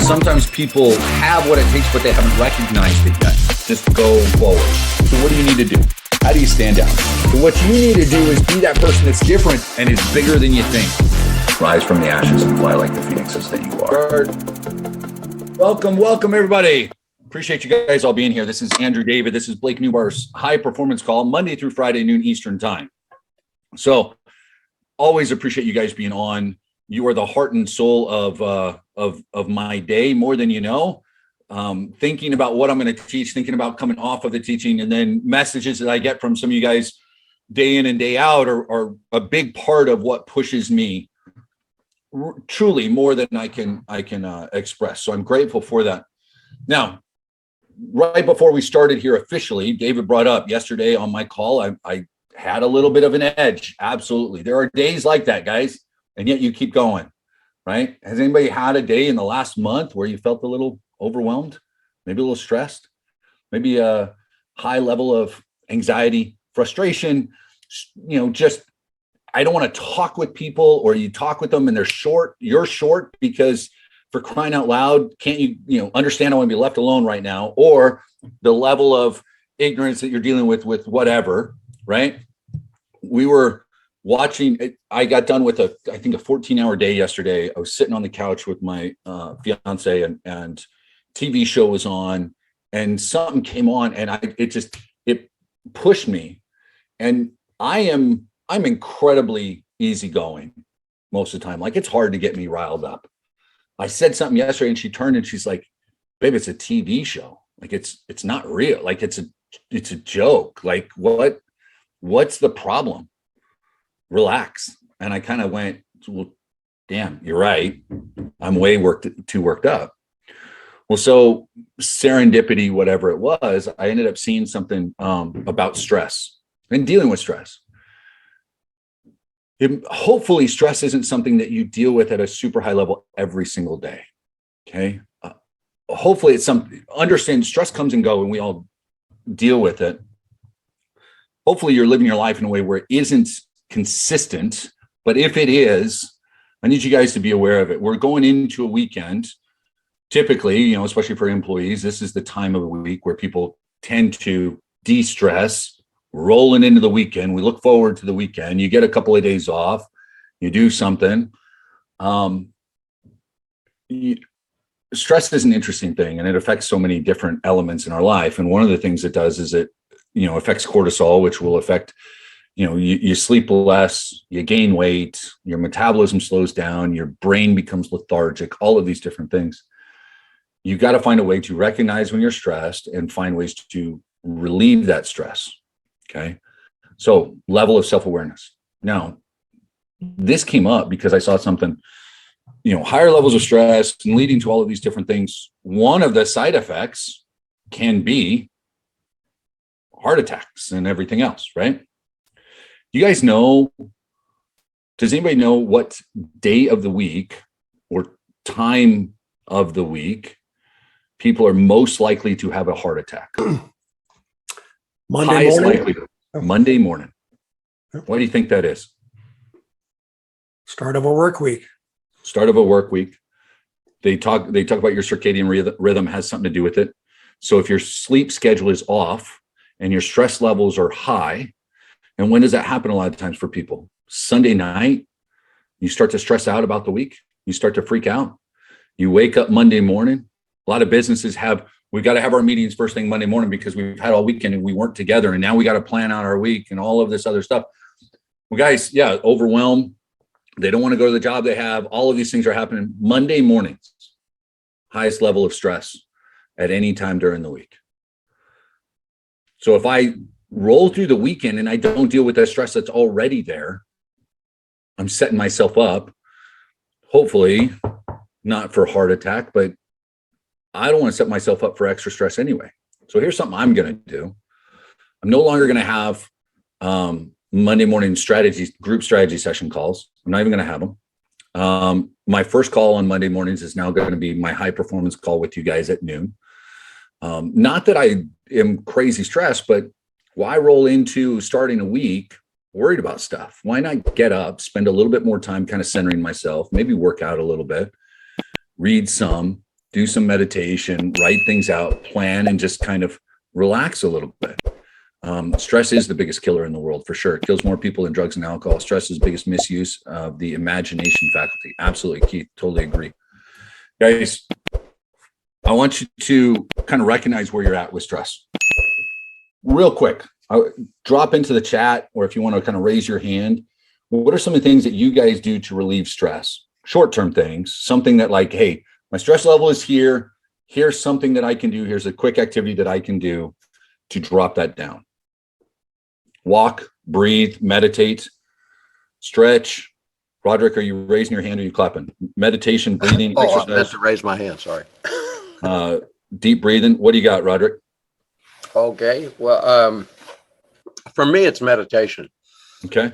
Sometimes people have what it takes, but they haven't recognized it yet. Just go forward. So what do you need to do? How do you stand out? So what you need to do is be that person that's different and is bigger than you think. Rise from the ashes and fly like the phoenixes that you are. Welcome, everybody. Appreciate you guys all being here. This is Andrew David. This is Blake Newbar's High Performance Call, Monday through Friday, noon Eastern time. So always appreciate you guys being on. You are the heart and soul of my day, more than you know. Thinking about what I'm going to teach, thinking about coming off of the teaching, and then messages that I get from some of you guys day in and day out are a big part of what pushes me truly more than I can express. So I'm grateful for that. Now, right before we started here officially, David brought up yesterday on my call, I had a little bit of an edge. Absolutely. There are days like that, guys, and yet you keep going, right? Has anybody had a day in the last month where you felt a little overwhelmed, maybe a little stressed, maybe a high level of anxiety, frustration, just I don't want to talk with people, or you talk with them and you're short because for crying out loud, can't you understand I want to be left alone right now, or the level of ignorance that you're dealing with whatever, right? We were watching, I got done with I think a 14-hour day yesterday. I was sitting on the couch with my fiance and TV show was on and something came on and it pushed me. And I'm incredibly easygoing most of the time. Like, it's hard to get me riled up. I said something yesterday and she turned and she's like, babe, it's a TV show. Like, it's not real. Like, it's a joke. Like, what's the problem? Relax. And I kind of went, well, damn, you're right. I'm way too worked up. Well, so serendipity, whatever it was, I ended up seeing something about stress and dealing with stress. Hopefully stress isn't something that you deal with at a super high level every single day. Okay. Hopefully it's understand stress comes and go and we all deal with it. Hopefully you're living your life in a way where it isn't consistent, but if it is, I need you guys to be aware of it. We're going into a weekend. Typically, especially for employees, this is the time of the week where people tend to de-stress, rolling into the weekend. We look forward to the weekend. You get a couple of days off, you do something. Stress is an interesting thing, and it affects so many different elements in our life. And one of the things it does is it, affects cortisol, which will affect, you sleep less, you gain weight, your metabolism slows down, your brain becomes lethargic, all of these different things. You got to find a way to recognize when you're stressed and find ways to relieve that stress. Okay. So level of self-awareness. Now, this came up because I saw something, higher levels of stress and leading to all of these different things. One of the side effects can be heart attacks and everything else, right? You guys know, does anybody know what day of the week or time of the week people are most likely to have a heart attack? Monday morning. Likelihood. Monday morning. Why do you think that is? Start of a work week. Start of a work week. They talk about your circadian rhythm has something to do with it. So if your sleep schedule is off and your stress levels are high, and when does that happen a lot of times for people? Sunday night, you start to stress out about the week. You start to freak out. You wake up Monday morning. A lot of businesses we've got to have our meetings first thing Monday morning because we've had all weekend and we weren't together. And now we got to plan out our week and all of this other stuff. Well, guys, overwhelmed. They don't want to go to the job they have. All of these things are happening Monday mornings. Highest level of stress at any time during the week. So if I roll through the weekend and I don't deal with that stress that's already there, I'm setting myself up, hopefully not for heart attack, but I don't want to set myself up for extra stress anyway. So here's something I'm going to do. I'm no longer going to have Monday morning group strategy session calls. I'm not even going to have them. My first call on Monday mornings is now going to be my high performance call with you guys at noon. Not that I am crazy stressed, but why roll into starting a week worried about stuff? Why not get up, spend a little bit more time kind of centering myself, maybe work out a little bit, read some, do some meditation, write things out, plan, and just kind of relax a little bit. Stress is the biggest killer in the world for sure. It kills more people than drugs and alcohol. Stress is the biggest misuse of the imagination faculty. Absolutely, Keith. Totally agree. Guys, I want you to kind of recognize where you're at with stress. Real quick, drop into the chat, or if you want to kind of raise your hand, what are some of the things that you guys do to relieve stress? Short-term things, something that like, hey, my stress level is here. Here's something that I can do. Here's a quick activity that I can do to drop that down. Walk, breathe, meditate, stretch. Roderick, are you raising your hand or are you clapping? Meditation, breathing, exercise. I meant to raise my hand, sorry. Deep breathing. What do you got, Roderick? Okay, well, for me, it's meditation. Okay.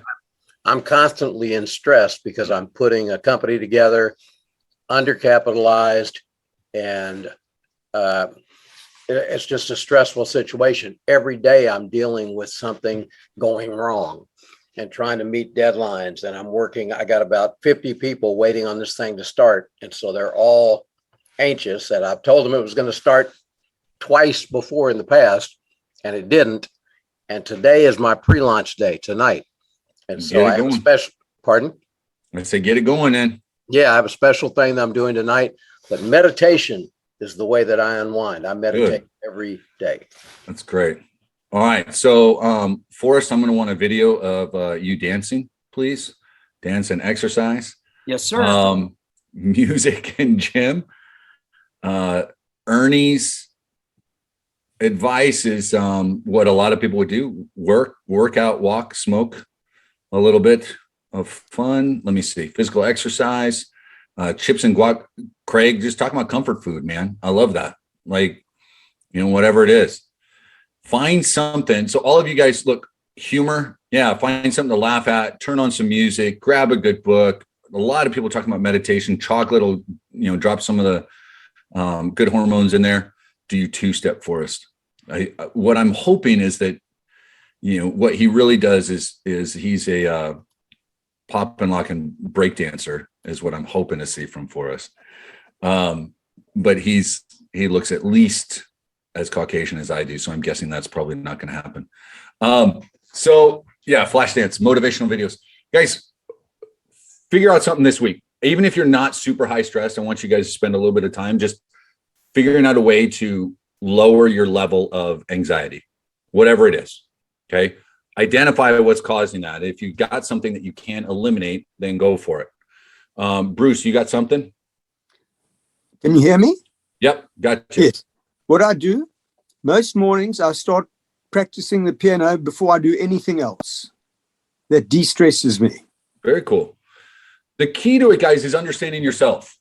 I'm constantly in stress because I'm putting a company together, undercapitalized, and it's just a stressful situation. Every day I'm dealing with something going wrong and trying to meet deadlines. And I'm working, I got about 50 people waiting on this thing to start. And so they're all anxious, and I've told them it was going to start twice before in the past, and it didn't. And today is my pre-launch day, tonight. And so I have a special, pardon? I say, get it going then. Yeah, I have a special thing that I'm doing tonight, but meditation is the way that I unwind. I meditate every day. That's great. All right. So, Forrest, I'm going to want a video of you dancing, please. Dance and exercise. Yes, sir. Music and gym. Ernie's advice is what a lot of people would do: work out, walk, smoke, a little bit of fun. Let me see. Physical exercise, chips and guac. Craig, just talking about comfort food, man. I love that. Like, whatever it is, find something. So all of you guys, look, humor. Yeah. Find something to laugh at, turn on some music, grab a good book. A lot of people talking about meditation. Chocolate will, drop some of the good hormones in there. Do you two-step, Forrest? What I'm hoping is that, what he really does is he's a pop and lock and break dancer is what I'm hoping to see from Forrest. But he looks at least as Caucasian as I do. So I'm guessing that's probably not going to happen. So yeah, flash dance, motivational videos. Guys, figure out something this week. Even if you're not super high stressed, I want you guys to spend a little bit of time just figuring out a way to lower your level of anxiety, whatever it is. Okay. Identify what's causing that. If you got something that you can eliminate, then go for it. Bruce, you got something? Can you hear me? Yep. Got you. Yes. What I do, most mornings, I start practicing the piano before I do anything else. That de-stresses me. Very cool. The key to it, guys, is understanding yourself.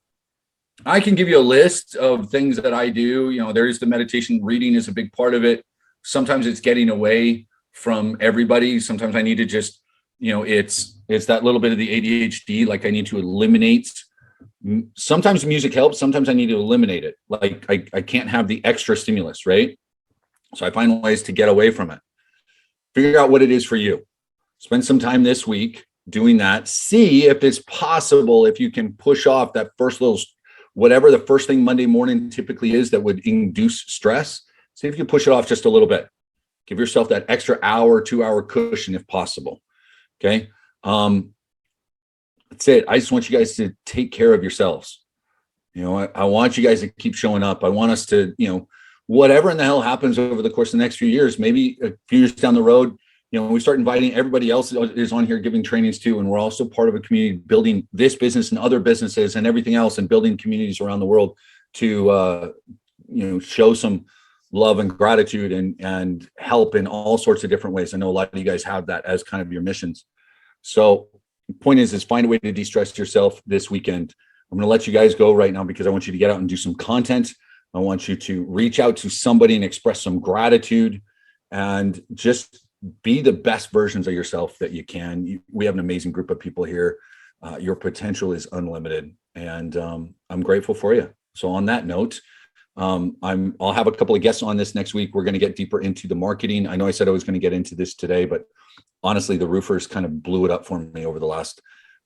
I can give you a list of things that I do. There's the meditation. Reading is a big part of it. Sometimes it's getting away from everybody. Sometimes I need to just, it's that little bit of the ADHD. Like I need to eliminate. Sometimes music helps. Sometimes I need to eliminate it. Like I can't have the extra stimulus, right? So I find ways to get away from it. Figure out what it is for you. Spend some time this week doing that. See if it's possible, if you can push off that first little, whatever the first thing Monday morning typically is that would induce stress. See if you can push it off just a little bit. Give yourself that extra hour, 2-hour cushion if possible. Okay. That's it. I just want you guys to take care of yourselves. I want you guys to keep showing up. I want us to, whatever in the hell happens over the course of the next few years, maybe a few years down the road, we start inviting everybody else is on here giving trainings too. And we're also part of a community building this business and other businesses and everything else, and building communities around the world to, show some love and gratitude and help in all sorts of different ways. I know a lot of you guys have that as kind of your missions. So the point is find a way to de-stress yourself this weekend. I'm going to let you guys go right now because I want you to get out and do some content. I want you to reach out to somebody and express some gratitude and just be the best versions of yourself that you can. We have an amazing group of people here. Your potential is unlimited, and I'm grateful for you. So on that note, I'll have a couple of guests on this next week. We're going to get deeper into the marketing. I know I said I was going to get into this today, but honestly, the roofers kind of blew it up for me over the last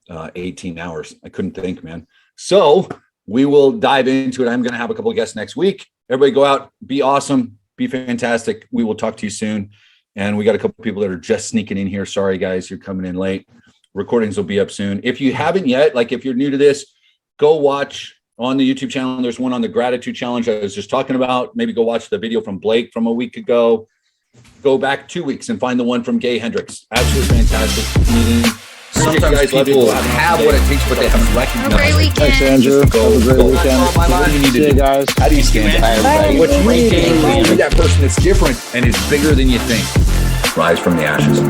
18 hours. I couldn't think, man. So we will dive into it. I'm going to have a couple of guests next week. Everybody go out, be awesome, be fantastic. We will talk to you soon. And we got a couple of people that are just sneaking in here. Sorry, guys, you're coming in late. Recordings will be up soon. If you haven't yet, like if you're new to this, go watch on the YouTube channel. There's one on the gratitude challenge I was just talking about. Maybe go watch the video from Blake from a week ago. Go back 2 weeks and find the one from Gay Hendricks. Absolutely fantastic meeting. Sometimes people have what it takes, but they haven't recognized Great it. weekend. Thanks, Andrew. Go, Have a great go. weekend. What do you need to See you do? guys. How do you stand out? What you need to do? Be Be that person that's different and is bigger than you think. Rise from the ashes.